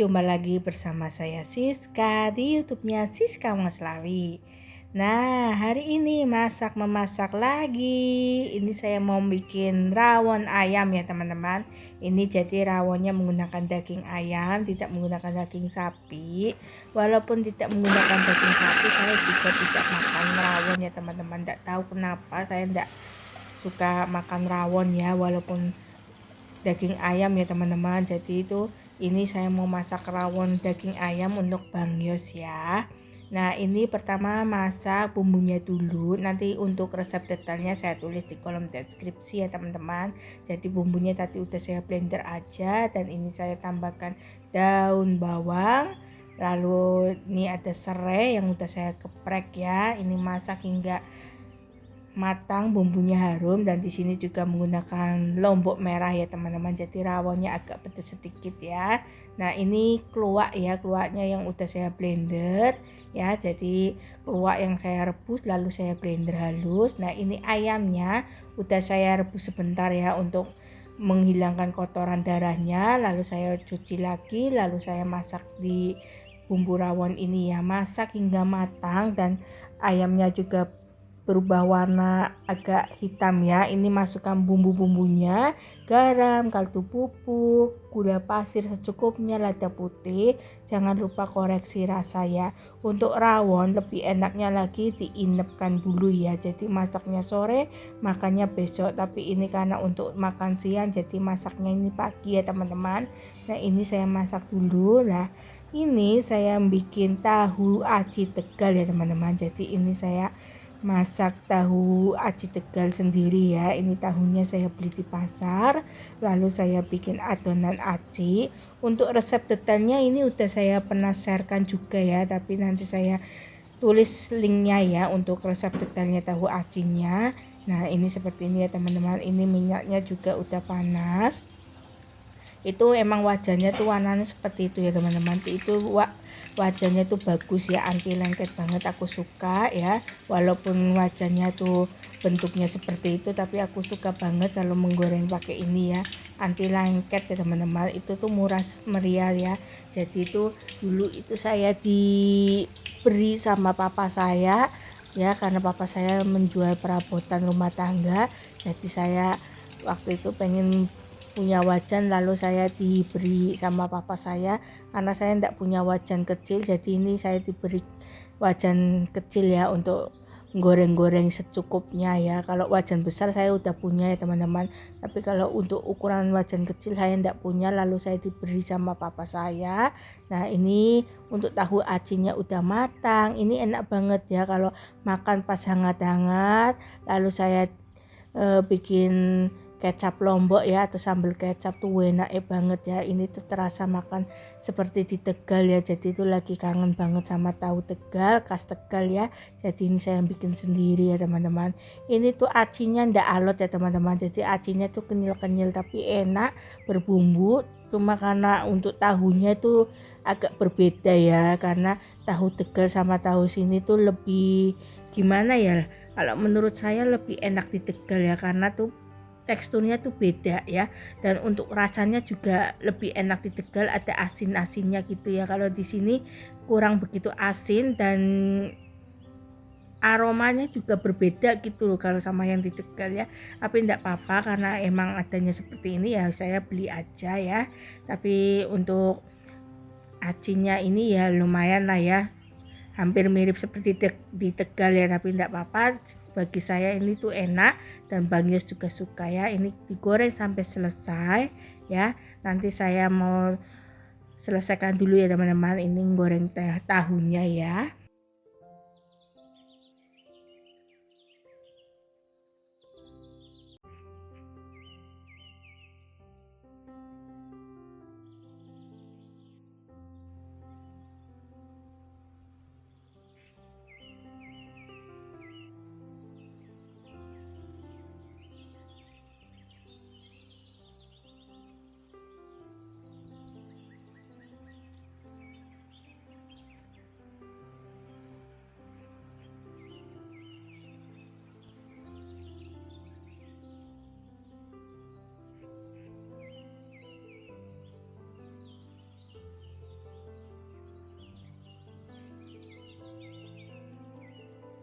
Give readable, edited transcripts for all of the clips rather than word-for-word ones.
jumpa lagi bersama saya Siska di YouTube-nya Siska Maslawi. Nah, hari ini memasak lagi. Ini saya mau bikin rawon ayam ya teman-teman. Ini jadi rawonnya menggunakan daging ayam, tidak menggunakan daging sapi. Walaupun tidak menggunakan daging sapi, saya juga tidak makan rawon ya teman-teman. Tidak tahu kenapa saya tidak suka makan rawon ya, walaupun daging ayam ya teman-teman. Jadi ini saya mau masak rawon daging ayam untuk Bang Yos ya. Nah, ini pertama masak bumbunya dulu. Nanti untuk resep detailnya saya tulis di kolom deskripsi ya teman-teman. Jadi bumbunya tadi udah saya blender aja, dan ini saya tambahkan daun bawang. Lalu ini ada serai yang udah saya geprek ya. Ini masak hingga matang, bumbunya harum, dan di sini juga menggunakan lombok merah ya teman-teman. Jadi rawonnya agak pedas sedikit ya. Nah, ini keluak ya, keluaknya yang udah saya blender ya. Jadi keluak yang saya rebus lalu saya blender halus. Nah, ini ayamnya udah saya rebus sebentar ya untuk menghilangkan kotoran darahnya. Lalu saya cuci lagi, lalu saya masak di bumbu rawon ini ya. Masak hingga matang dan ayamnya juga berubah warna agak hitam ya. Ini masukkan bumbu-bumbunya, garam, kaldu pupuk, gula pasir secukupnya, lada putih. Jangan lupa koreksi rasa ya. Untuk rawon lebih enaknya lagi diinepkan dulu ya. Jadi masaknya sore, makannya besok. Tapi ini karena untuk makan siang, jadi masaknya ini pagi ya teman-teman. Nah, ini saya masak dulu lah. Ini saya bikin tahu aci Tegal ya teman-teman. Jadi ini saya masak tahu aci Tegal sendiri ya. Ini tahunya saya beli di pasar, lalu saya bikin adonan aci. Untuk resep detailnya ini udah saya pernah sharekan juga ya, tapi nanti saya tulis linknya ya untuk resep detailnya tahu acinya. Nah, ini seperti ini ya teman-teman. Ini minyaknya juga udah panas. Itu emang wajannya tuh warnanya seperti itu ya teman-teman. Itu wajannya tuh bagus ya, anti lengket banget, aku suka ya. Walaupun wajannya tuh bentuknya seperti itu, tapi aku suka banget kalau menggoreng pakai ini ya, anti lengket ya teman-teman. Itu tuh murah meriah ya. Jadi itu dulu itu saya diberi sama papa saya ya, karena papa saya menjual perabotan rumah tangga. Jadi saya waktu itu pengen punya wajan, lalu saya diberi sama papa saya karena saya tidak punya wajan kecil. Jadi ini saya diberi wajan kecil ya untuk goreng-goreng secukupnya ya. Kalau wajan besar saya udah punya ya teman-teman, tapi kalau untuk ukuran wajan kecil saya tidak punya, lalu saya diberi sama papa saya. Nah, ini untuk tahu acinya udah matang. Ini enak banget ya kalau makan pas hangat-hangat. Lalu saya bikin kecap lombok ya, atau sambal kecap tuh enak banget ya. Ini tuh terasa makan seperti di Tegal ya. Jadi itu lagi kangen banget sama tahu Tegal, khas Tegal ya. Jadi ini saya bikin sendiri ya teman-teman. Ini tuh acinya ndak alot ya teman-teman. Jadi acinya tuh kenyal-kenyal tapi enak, berbumbu. Cuma karena untuk tahunya tuh agak berbeda ya, karena tahu Tegal sama tahu sini tuh lebih gimana ya, kalau menurut saya lebih enak di Tegal ya, karena tuh teksturnya tuh beda ya, dan untuk rasanya juga lebih enak di Tegal, ada asin-asinnya gitu ya. Kalau di sini kurang begitu asin, dan aromanya juga berbeda gitu loh kalau sama yang di Tegal ya. Tapi enggak apa-apa, karena emang adanya seperti ini ya saya beli aja ya. Tapi untuk acinya ini ya lumayan lah ya, hampir mirip seperti di Tegal ya, tapi enggak apa-apa. Bagi saya ini tuh enak, dan Bang Yos juga suka ya. Ini digoreng sampai selesai ya. Nanti saya mau selesaikan dulu ya teman-teman, ini goreng tahunya ya.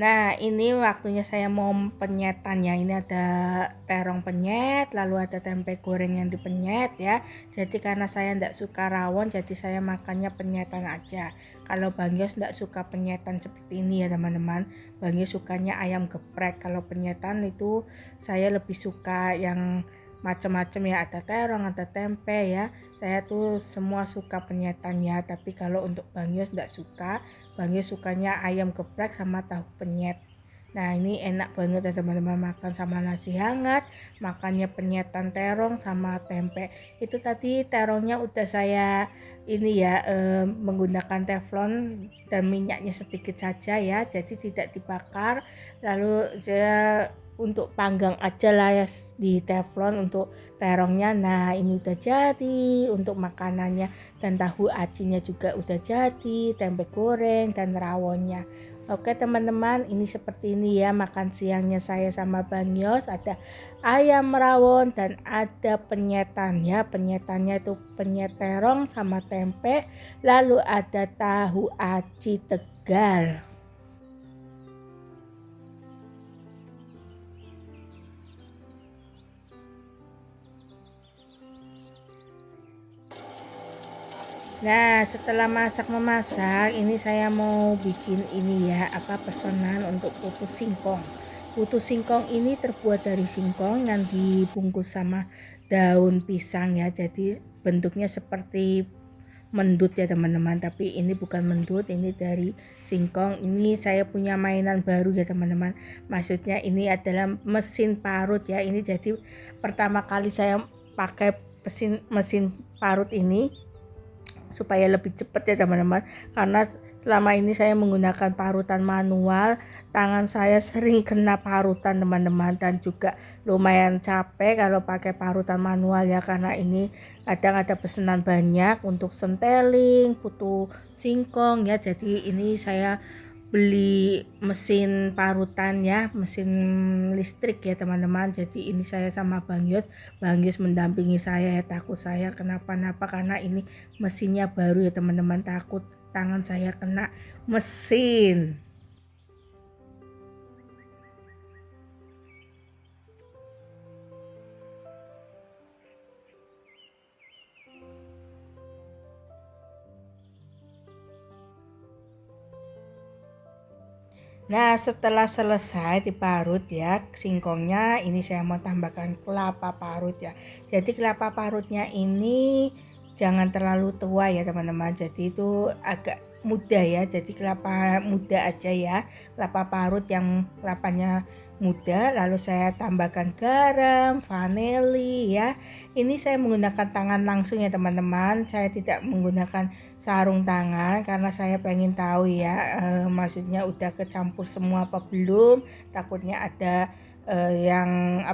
Nah, ini waktunya saya mau penyetannya. Ini ada terong penyet, lalu ada tempe goreng yang dipenyet ya. Jadi karena saya tidak suka rawon, jadi saya makannya penyetan aja. Kalau Bang Yos tidak suka penyetan seperti ini ya teman-teman. Bang Yos sukanya ayam geprek. Kalau penyetan itu saya lebih suka yang macam-macam ya, ada terong, ada tempe ya. Saya tuh semua suka penyetan ya, tapi kalau untuk Bang Yos tidak suka. Bang Yos sukanya ayam geprek sama tahu penyet. Nah, ini enak banget ya teman-teman, makan sama nasi hangat, makannya penyetan terong sama tempe. Itu tadi terongnya udah saya ini ya menggunakan teflon dan minyaknya sedikit saja ya, jadi tidak dibakar. Lalu saya untuk panggang aja lah ya di teflon untuk terongnya. Nah, ini udah jadi untuk makanannya. Dan tahu acinya juga udah jadi, tempe goreng dan rawonnya. Oke teman-teman, ini seperti ini ya makan siangnya saya sama Bang Yos. Ada ayam rawon dan ada penyetan ya. Penyetannya itu penyet terong sama tempe. Lalu ada tahu aci Tegal. Nah, setelah masak-memasak, ini saya mau bikin ini ya, pesanan untuk putu singkong. Putu singkong ini terbuat dari singkong yang dibungkus sama daun pisang ya. Jadi bentuknya seperti mendut ya teman-teman, tapi ini bukan mendut, ini dari singkong. Ini saya punya mainan baru ya teman-teman. Maksudnya ini adalah mesin parut ya. Ini jadi pertama kali saya pakai mesin parut ini supaya lebih cepat ya teman-teman, karena selama ini saya menggunakan parutan manual, tangan saya sering kena parutan teman-teman, dan juga lumayan capek kalau pakai parutan manual ya, karena ini kadang ada pesanan banyak untuk senteling, putu singkong ya. Jadi ini saya beli mesin parutan ya, mesin listrik ya teman-teman. Jadi ini saya sama Bang Yos mendampingi saya ya, takut saya kenapa-napa karena ini mesinnya baru ya teman-teman, takut tangan saya kena mesin. Nah, setelah selesai diparut ya singkongnya, ini saya mau tambahkan kelapa parut ya. Jadi kelapa parutnya ini jangan terlalu tua ya teman-teman. Jadi itu agak muda ya. Jadi kelapa muda aja ya. Kelapa parut yang kelapanya muda, lalu saya tambahkan garam, vanili ya. Ini saya menggunakan tangan langsung ya teman-teman. Saya tidak menggunakan sarung tangan karena saya pengen tahu ya, maksudnya udah kecampur semua apa belum, takutnya ada yang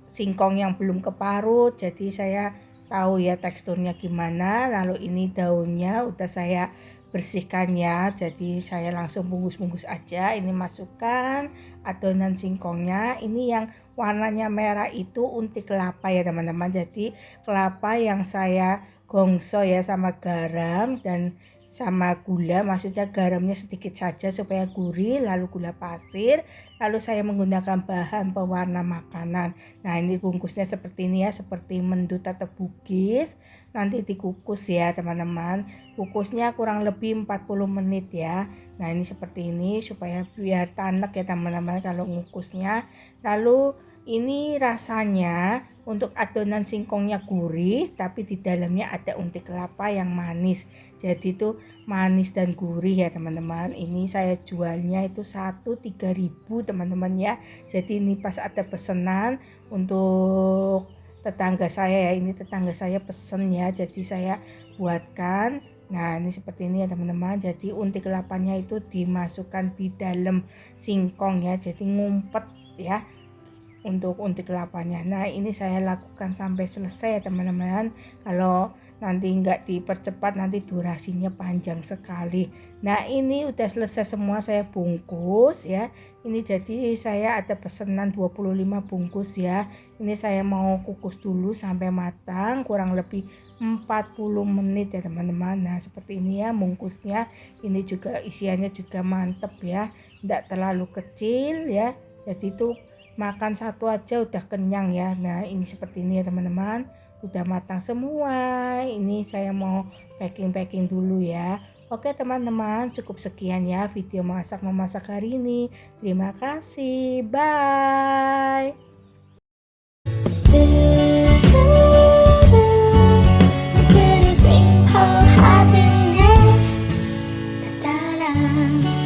singkong yang belum keparut, jadi saya tahu ya teksturnya gimana. Lalu ini daunnya udah saya bersihkan ya, jadi saya langsung bungkus-bungkus aja. Ini masukkan adonan singkongnya, ini yang warnanya merah itu unti kelapa ya teman-teman. Jadi kelapa yang saya gongso ya sama garam dan sama gula, maksudnya garamnya sedikit saja supaya gurih, lalu gula pasir, lalu saya menggunakan bahan pewarna makanan. Nah, ini bungkusnya seperti ini ya, seperti mendut atau bugis. Nanti dikukus ya teman-teman, kukusnya kurang lebih 40 menit ya. Nah, ini seperti ini supaya biar tanek ya teman-teman kalau ngukusnya. Lalu ini rasanya untuk adonan singkongnya gurih, tapi di dalamnya ada unti kelapa yang manis. Jadi itu manis dan gurih ya teman-teman. Ini saya jualnya itu 3.000 teman-teman ya. Jadi ini pas ada pesanan untuk tetangga saya ya. Ini tetangga saya pesen ya. Jadi saya buatkan. Nah, ini seperti ini ya teman-teman. Jadi unti kelapanya itu dimasukkan di dalam singkong ya. Jadi ngumpet ya untuk unti kelapanya. Nah, ini saya lakukan sampai selesai ya teman-teman. Kalau nanti nggak dipercepat nanti durasinya panjang sekali. Nah, ini udah selesai semua, saya bungkus ya. Ini jadi saya ada pesanan 25 bungkus ya. Ini saya mau kukus dulu sampai matang kurang lebih 40 menit ya teman-teman. Nah, seperti ini ya bungkusnya. Ini juga isiannya juga mantep ya. tidak terlalu kecil ya, jadi itu makan satu aja udah kenyang ya. Nah ini seperti ini ya teman-teman, udah matang semua. Ini saya mau packing dulu ya. Oke teman-teman, cukup sekian ya video masak memasak hari ini. Terima kasih, bye. Sing for happiness. Da-da-da.